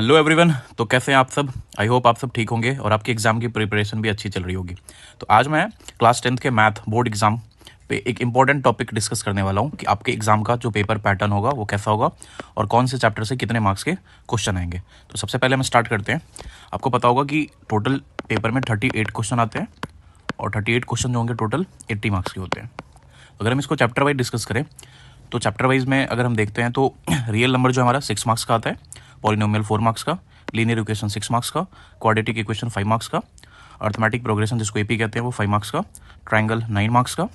Hello everyone. तो कैसे हैं आप सब? आई होप आप सब ठीक होंगे और आपकी एग्ज़ाम की प्रिपरेशन भी अच्छी चल रही होगी। तो आज मैं क्लास 10th के मैथ बोर्ड एग्ज़ाम पे एक इम्पॉर्टेंट टॉपिक डिस्कस करने वाला हूँ कि आपके एग्ज़ाम का जो पेपर पैटर्न होगा वो कैसा होगा और कौन से चैप्टर से कितने मार्क्स के क्वेश्चन आएंगे। तो सबसे पहले हम स्टार्ट करते हैं। आपको पता होगा कि टोटल पेपर में 38 क्वेश्चन आते हैं और 38 क्वेश्चन जो होंगे टोटल 80 मार्क्स के होते हैं। अगर हम इसको चैप्टर वाइज डिस्कस करें तो चैप्टर वाइज में अगर हम देखते हैं तो रियल नंबर जो हमारा 6 मार्क्स का आता है, पॉलिनोमियल 4 मार्क्स का, लीनियर इक्वेशन 6 मार्क्स का, क्वाड्रेटिक इक्वेशन 5 मार्क्स का, अर्थमेटिक प्रोग्रेशन जिसको एपी कहते हैं वो 5 मार्क्स का, ट्राइंगल 9 मार्क्स का,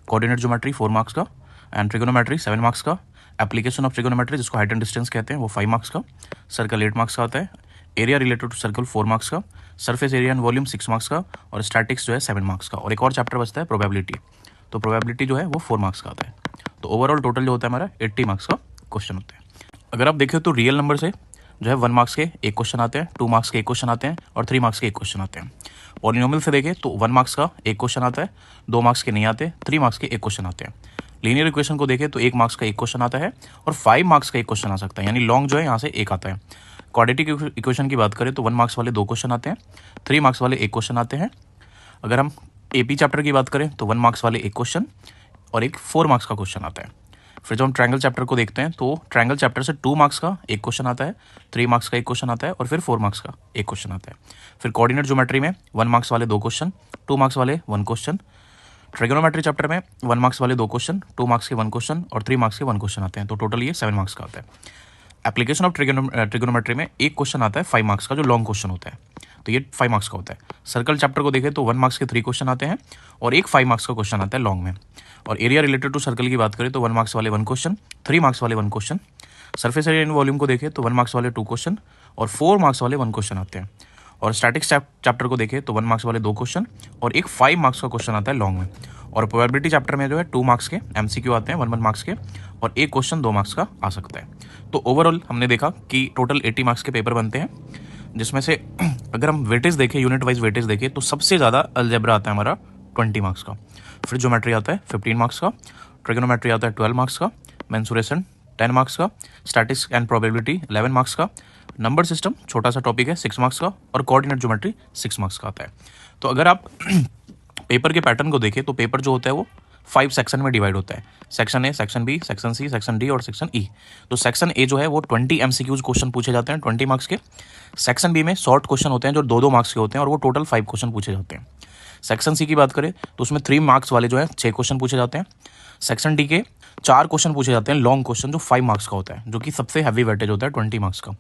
कोऑर्डिनेट ज्योमेट्री 4 मार्क्स का, एंड ट्रिगोनोमेट्री 7 मार्क्स का, एप्लीकेशन ऑफ ट्रिगोनोमेट्री जिसको हाइट एंड डिस्टेंस कहते हैं वो 5 मार्क्स का, सर्कल 8 मार्क्स का आता है, area related to circle 4 marks का, surface area and volume 6 marks का, और स्टैटिक्स जो है 7 मार्क्स का, और एक और चैप्टर बचता है प्रोबेबिलिटी। तो प्रोबेबिलिटी जो है वो 4 मार्क्स का आता है। तो ओवरऑल टोटल जो होता है हमारा 80 मार्क्स का क्वेश्चन होता है। अगर आप देखें तो रियल नंबर से जो है 1 मार्क्स के एक क्वेश्चन आते हैं, 2 मार्क्स के एक क्वेश्चन आते हैं और 3 मार्क्स के एक क्वेश्चन आते हैं। पॉलिनोमियल से देखें तो 1 मार्क्स का एक क्वेश्चन आता है, 2 मार्क्स के नहीं आते, 3 मार्क्स के एक क्वेश्चन आते हैं। लीनियर इक्वेशन को देखें तो 1 मार्क्स का एक क्वेश्चन आता है और 5 मार्क्स का एक क्वेश्चन आ सकता है, यानी लॉन्ग जो है यहाँ से एक आता है। क्वाड्रेटिक इक्वेशन की बात करें तो 1 मार्क्स वाले 2 क्वेश्चन आते हैं, 3 मार्क्स वाले एक क्वेश्चन आते हैं। अगर हम एपी चैप्टर की बात करें तो 1 मार्क्स वाले एक क्वेश्चन और एक 4 मार्क्स का क्वेश्चन आता है। फिर जब हम ट्रायंगल चैप्टर को देखते हैं तो ट्रायंगल चैप्टर से 2 मार्क्स का एक क्वेश्चन आता है, 3 मार्क्स का एक क्वेश्चन आता है और फिर 4 मार्क्स का एक क्वेश्चन आता है। फिर कोऑर्डिनेट ज्योमेट्री में 1 मार्क्स वाले 2 क्वेश्चन, 2 मार्क्स वाले 1 क्वेश्चन। ट्रिगोनोमेट्री चैप्टर में 1 मार्क्स वाले 2 क्वेश्चन, 2 मार्क्स के 1 क्वेश्चन और 3 मार्क्स के 1 क्वेश्चन आते हैं। तो टोटल ये 7 मार्क्स का आता है। एप्लीकेशन ऑफ ट्रिगोनोमेट्री में एक क्वेश्चन आता है 5 मार्क्स का जो लॉन्ग क्वेश्चन होता है, तो ये 5 मार्क्स का होता है। सर्कल चैप्टर को देखें तो 1 मार्क्स के 3 क्वेश्चन आते हैं और एक 5 मार्क्स का क्वेश्चन आता है लॉन्ग में। और एरिया रिलेटेड टू सर्कल की बात करें तो 1 मार्क्स वाले 1 क्वेश्चन, 3 मार्क्स वाले 1 question. Surface area and volume को देखें तो 1 मार्क्स वाले 2 क्वेश्चन और 4 मार्क्स वाले 1 क्वेश्चन आते हैं। और स्टैटिक्स चैप्टर को देखें तो 1 मार्क्स वाले 2 क्वेश्चन और एक 5 मार्क्स का क्वेश्चन आता है लॉन्ग में। और प्रोबेबिलिटी चैप्टर में जो है 2 मार्क्स के एमसीक्यू आते हैं 1 मार्क्स के और एक क्वेश्चन 2 मार्क्स का आ सकता है। तो ओवरऑल हमने देखा कि टोटल 80 मार्क्स के पेपर बनते हैं, जिसमें से अगर हम वेटेज देखें, यूनिट वाइज वेटेज देखें तो सबसे ज़्यादा अलजेब्रा आता है हमारा 20 मार्क्स का। फिर ज्योमेट्री आता है 15 मार्क्स का, ट्रिगोनोमेट्री आता है 12 मार्क्स का, मेंसुरेशन 10 मार्क्स का, स्टैटिक्स एंड प्रोबेबिलिटी 11 मार्क्स का, नंबर सिस्टम छोटा सा टॉपिक है 6 मार्क्स का, और कोऑर्डिनेट ज्योमेट्री 6 मार्क्स का आता है। तो अगर आप पेपर के पैटर्न को देखें तो पेपर जो होता है वो 5 सेक्शन में डिवाइड होता है। Section A, section B, section C, section D और सेक्शन ई। तो सेक्शन ए जो है वो 20 एमसीक्यूज क्वेश्चन पूछे जाते हैं 20 मार्क्स के। सेक्शन बी में शॉर्ट क्वेश्चन होते हैं जो 2-2 मार्क्स के होते हैं और वो टोटल 5 क्वेश्चन पूछे जाते हैं। सेक्शन सी की बात करें तो उसमें 3 मार्क्स वाले जो है 6 क्वेश्चन पूछे जाते हैं। सेक्शन डी के 4 क्वेश्चन पूछे जाते हैं लॉन्ग क्वेश्चन जो 5 मार्क्स का होता है, जो कि सबसे हैवी वेटेज होता है 20 मार्क्स का।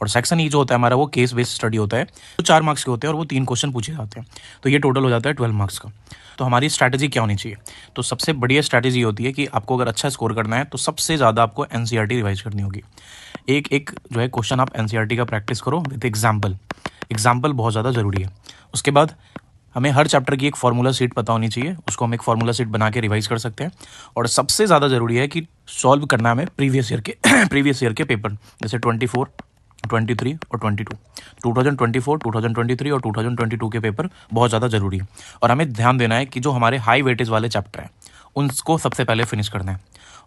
और सेक्शन ई जो होता है हमारा वो केस बेस्ड स्टडी होता है, जो 4 मार्क्स के होते हैं और वो 3 क्वेश्चन पूछे जाते हैं। तो ये टोटल हो जाता है 12 मार्क्स का। तो हमारी स्ट्रैटेजी क्या होनी चाहिए? तो सबसे बढ़िया स्ट्रैटेजी होती है कि आपको अगर अच्छा स्कोर करना है तो सबसे ज़्यादा आपको एनसीईआरटी रिवाइज करनी होगी। एक एक जो है क्वेश्चन आप एनसीईआरटी का प्रैक्टिस करो विद एग्जाम्पल। एग्जाम्पल बहुत ज़्यादा ज़रूरी है। उसके बाद हमें हर चैप्टर की एक फार्मूला शीट पता होनी चाहिए, उसको हम एक फार्मूला शीट बना के रिवाइज कर सकते हैं। और सबसे ज़्यादा ज़रूरी है कि सॉल्व करना हमें प्रीवियस ईयर के पेपर, जैसे 24, 23 और 22। 2024, 2023 और 2022 के पेपर बहुत ज़्यादा ज़रूरी है। और हमें ध्यान देना है कि जो हमारे हाई वेटेज वाले चैप्टर हैं उनको सबसे पहले फिनिश करना है।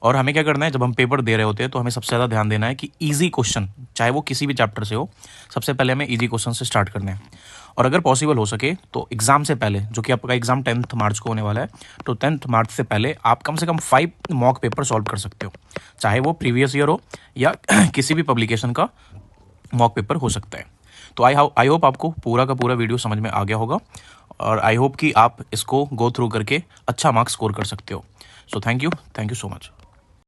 और हमें क्या करना है, जब हम पेपर दे रहे होते हैं तो हमें सबसे ज़्यादा ध्यान देना है कि ईजी क्वेश्चन, चाहे वो किसी भी चैप्टर से हो, सबसे पहले हमें ईजी क्वेश्चन से स्टार्ट करना है। और अगर पॉसिबल हो सके तो एग्ज़ाम से पहले, जो कि आपका एग्ज़ाम 10 मार्च को होने वाला है, तो 10 मार्च से पहले आप कम से कम 5 मॉक पेपर सॉल्व कर सकते हो, चाहे वो प्रीवियस ईयर हो या किसी भी पब्लिकेशन का मॉक पेपर हो सकता है। तो आई होप आपको पूरा का पूरा वीडियो समझ में आ गया होगा और आई होप कि आप इसको गो थ्रू करके अच्छा मार्क्स स्कोर कर सकते हो। So thank you so much.